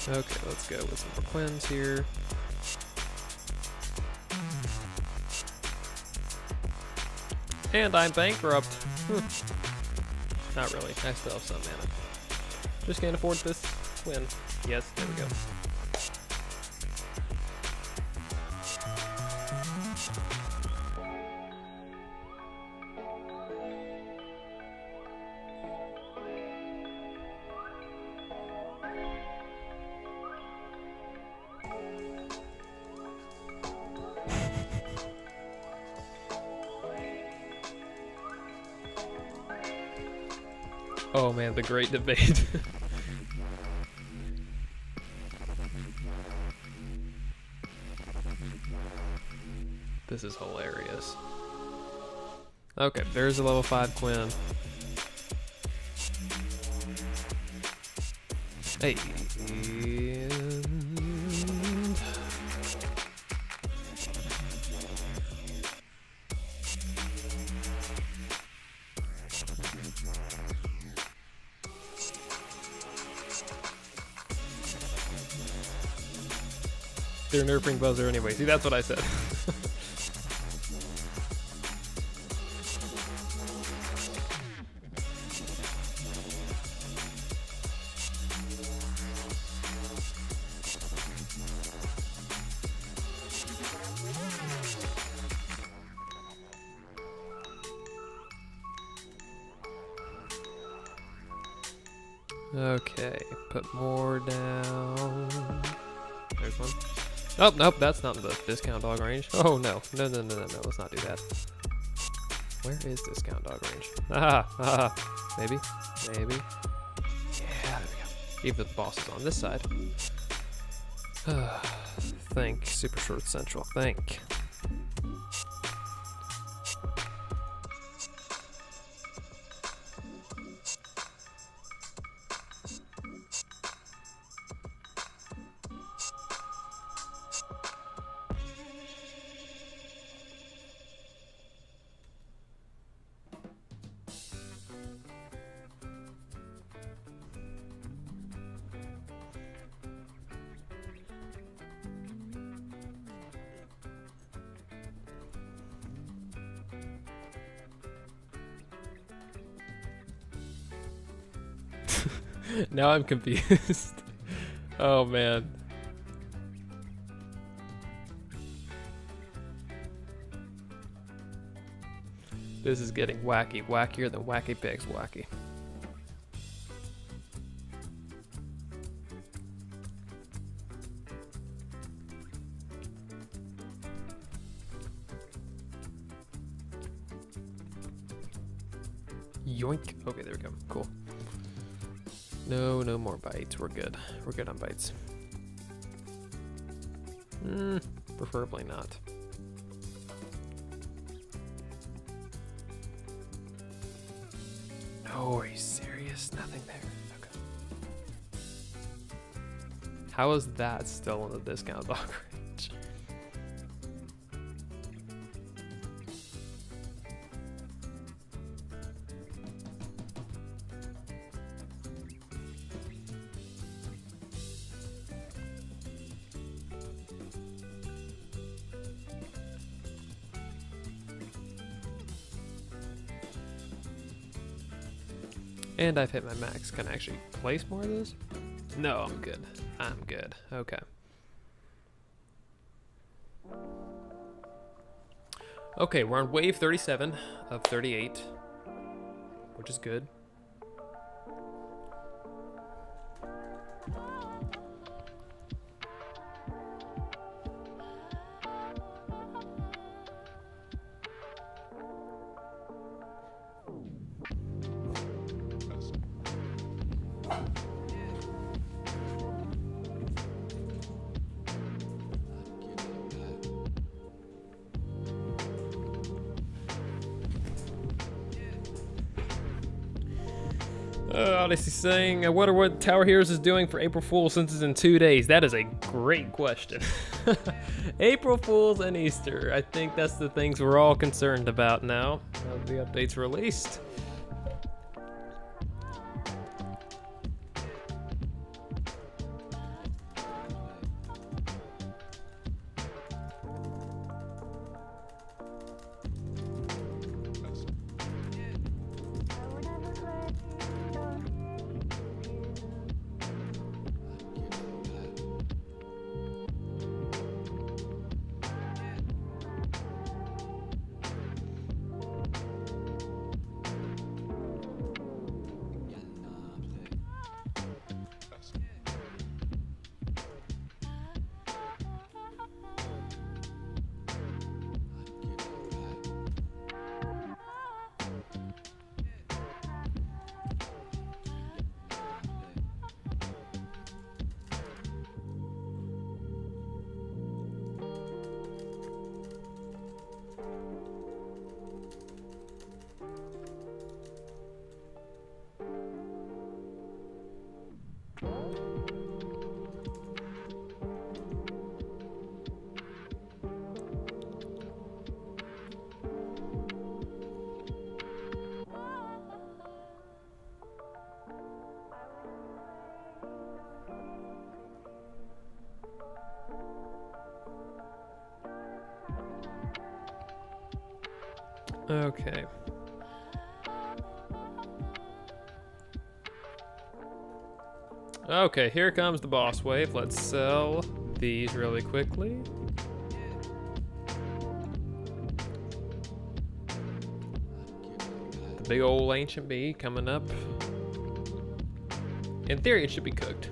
Okay, let's go with some more Quins here. And I'm bankrupt. Not really. I still have some mana. Just can't afford this win. Yes, there we go. Oh man, the great debate. This is hilarious. Okay, there's a level 5 Quinn. Hey. They're nerfing Buzzer anyway. See, that's what I said. Okay, put more down. There's one. Oh, nope, that's not the discount dog range. Oh, no. No, let's not do that. Where is discount dog range? Ah, maybe. Yeah, there we go. Even the boss is on this side. Think, SuperShortsCentral, think. Now I'm confused. Oh man. This is getting wacky, wackier than Wacky Pigs wacky. Yoink. Okay, there we go. Cool. No more bites. We're good. We're good on bites. Preferably not. Oh, are you serious? Nothing there. Okay. How is that still in the discount dog range? And I've hit my max. Can I actually place more of this? No, I'm good. I'm good. Okay. Okay, we're on wave 37 of 38, which is good. Odyssey saying, I wonder what Tower Heroes is doing for April Fool's since it's in 2 days. That is a great question. April Fool's and Easter. I think that's the things we're all concerned about now. The update's released. Okay. Okay, here comes the boss wave. Let's sell these really quickly. The big old ancient bee coming up. In theory, it should be cooked.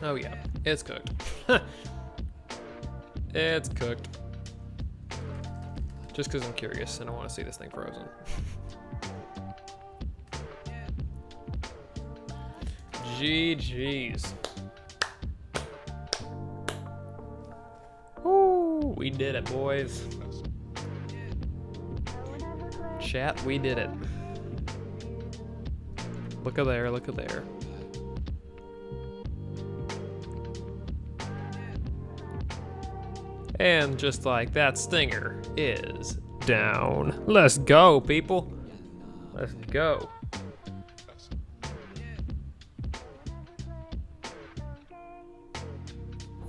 Oh yeah, it's cooked. It's cooked. Just because I'm curious and I want to see this thing frozen. GG's. Woo, we did it, boys. Chat, we did it. Look at there, look at there. And just like that, Stinger is down. Let's go, people. Let's go.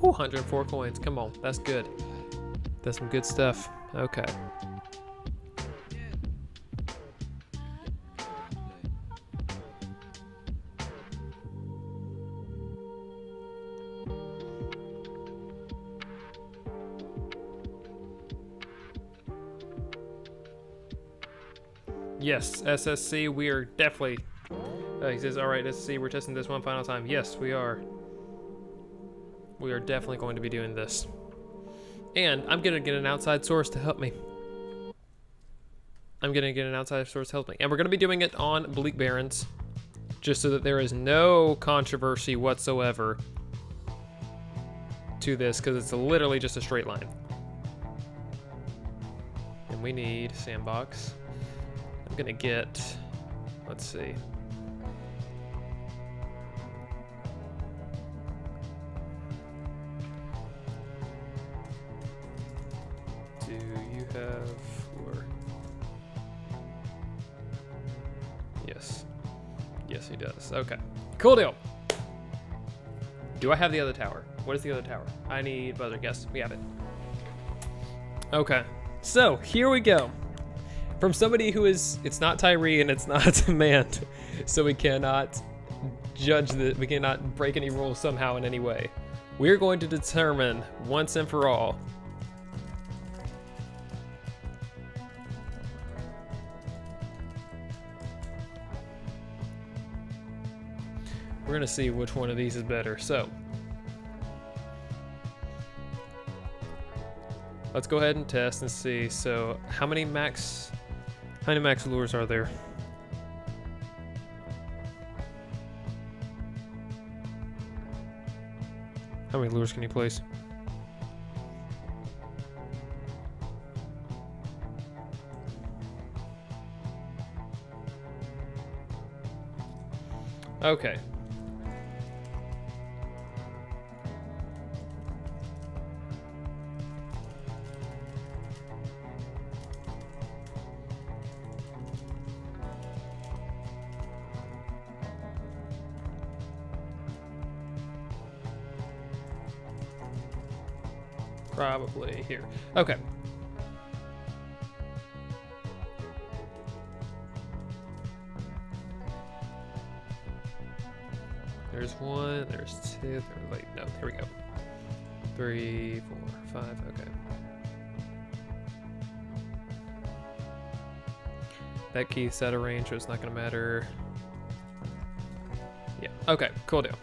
Ooh, 104 coins. Come on, that's good. That's some good stuff. Okay. Yes, SSC, we are definitely. He says, all right, SSC, we're testing this one final time. Yes, we are. We are definitely going to be doing this. And I'm going to get an outside source to help me. I'm going to get an outside source to help me. And we're going to be doing it on Bleak Barrens, just so that there is no controversy whatsoever to this, because it's literally just a straight line. And we need sandbox. I'm gonna get, let's see. Do you have floor? Yes. Yes, he does. Okay. Cool deal. Do I have the other tower? What is the other tower? I need buzzer. Yes, we have it. Okay. So, here we go. From somebody who is, it's not Tyree and it's not Mand, so we cannot judge that, we cannot break any rules somehow in any way. We're going to determine once and for all we're gonna see which one of these is better. So let's go ahead and test and see. So how many max lures are there? How many lures can you place? Okay. Probably here. Okay. There's one, there's two, wait, no, here we go. 3, 4, 5, okay. That key's out of range, so it's not gonna matter. Yeah, okay, cool deal.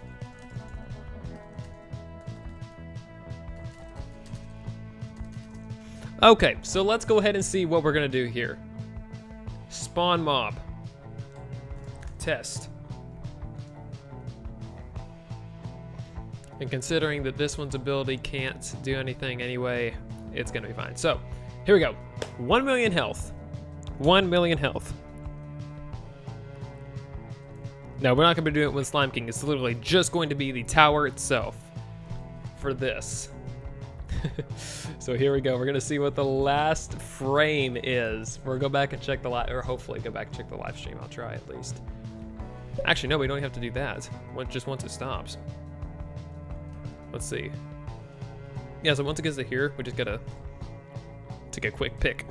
Okay, so let's go ahead and see what we're gonna do here. Spawn mob. Test. And considering that this one's ability can't do anything anyway, it's gonna be fine. So, here we go. 1 million health. 1 million health. No, we're not gonna be doing it with Slime King. It's literally just going to be the tower itself for this. So here we go. We're gonna see what the last frame is. We'll go back and check the live, or hopefully go back and check the live stream. I'll try at least. Actually, no, we don't have to do that. Just once it stops. Let's see. Yeah, so once it gets to here, we just gotta take a quick pick.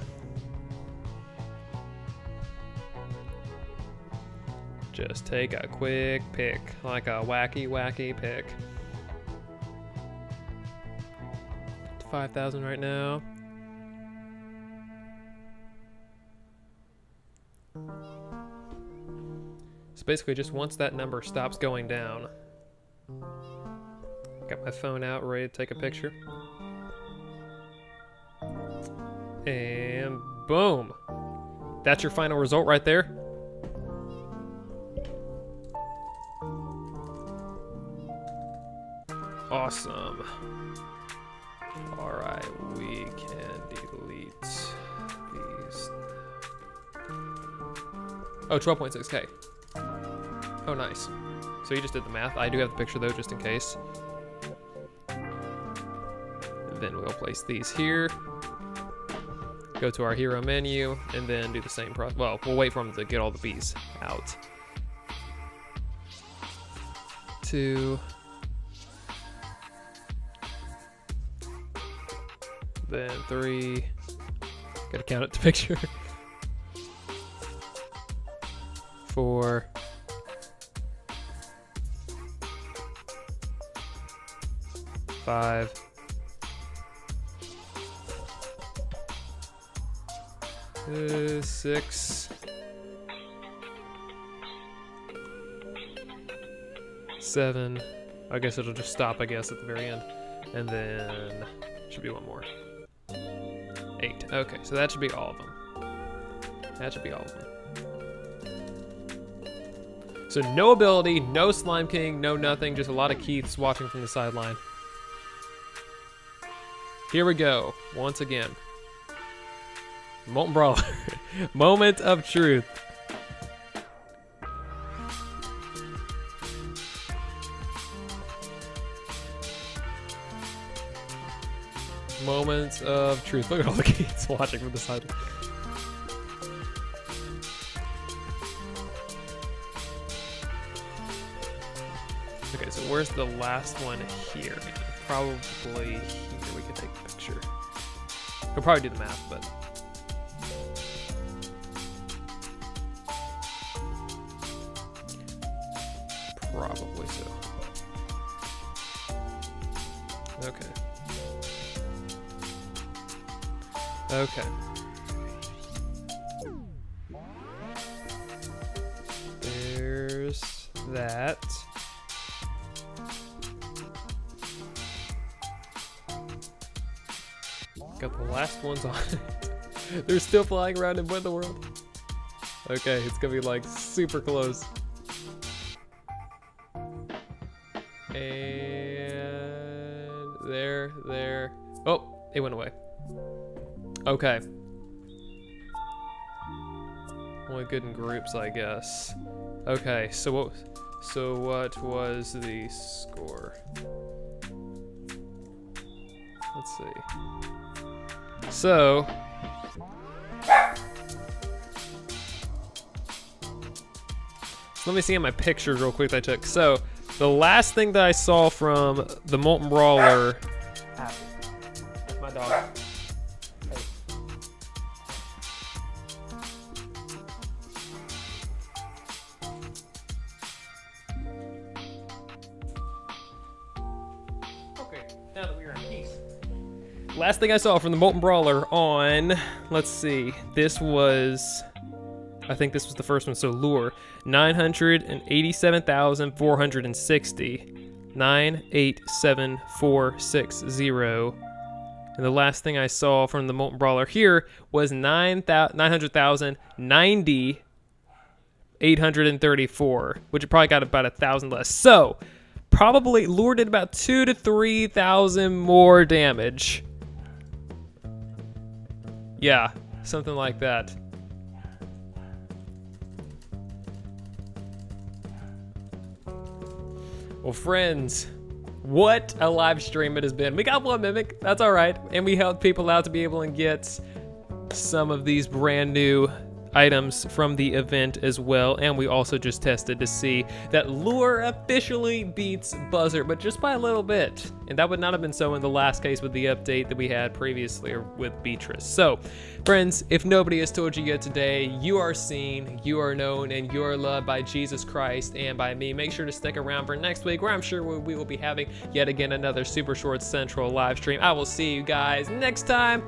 Just take a quick pick, like a wacky pick. 5,000 right now. So basically just once that number stops going down, got my phone out, ready to take a picture. And boom. That's your final result right there. Awesome. Alright, we can delete these. Oh, 12.6K. Oh, nice. So you just did the math. I do have the picture though, just in case. And then we'll place these here. Go to our hero menu, and then do the same process. Well, we'll wait for them to get all the bees out. 2. Then 3. Gotta count it to picture. 4. 5. 6. 7. I guess it'll just stop, I guess, at the very end. And then should be one more. 8. Okay, so that should be all of them. That should be all of them. So no ability, no Slime King, no nothing, just a lot of Keiths watching from the sideline. Here we go, once again. Molten Brawler. Moment of truth. Moments of truth. Look at all the kids watching from the side. Okay, so where's the last one here? Probably here we can take a picture. We'll probably do the math, but... Probably so. Okay. Okay. There's that. Got the last ones on. They're still flying around in Win the World. Okay, it's gonna be like super close. And there. Oh, it went away. Okay. Only good in groups, I guess. Okay, so what was the score? Let's see. So let me see in my pictures real quick that I took. So the last thing that I saw from the Molten Brawler. That's my dog. Hey. Okay, now that we are in peace. Last thing I saw from the Molten Brawler on, let's see, this was, I think this was the first one, so Lure, 987,460, 987,460, and the last thing I saw from the Molten Brawler here was 900,090, 834, which it probably got about 1,000 less. So, probably Lure did about 2,000 to 3,000 more damage. Yeah, something like that. Well, friends, what a live stream it has been. We got one Mimic, that's all right. And we helped people out to be able to get some of these brand new items from the event as well, and we also just tested to see that Lure officially beats Buzzer, but just by a little bit. And that would not have been so in the last case with the update that we had previously or with Beatrice. So, friends, if nobody has told you yet today, you are seen, you are known, and you are loved by Jesus Christ and by me. Make sure to stick around for next week, where I'm sure we will be having yet again another Super Shorts Central live stream. I will see you guys next time.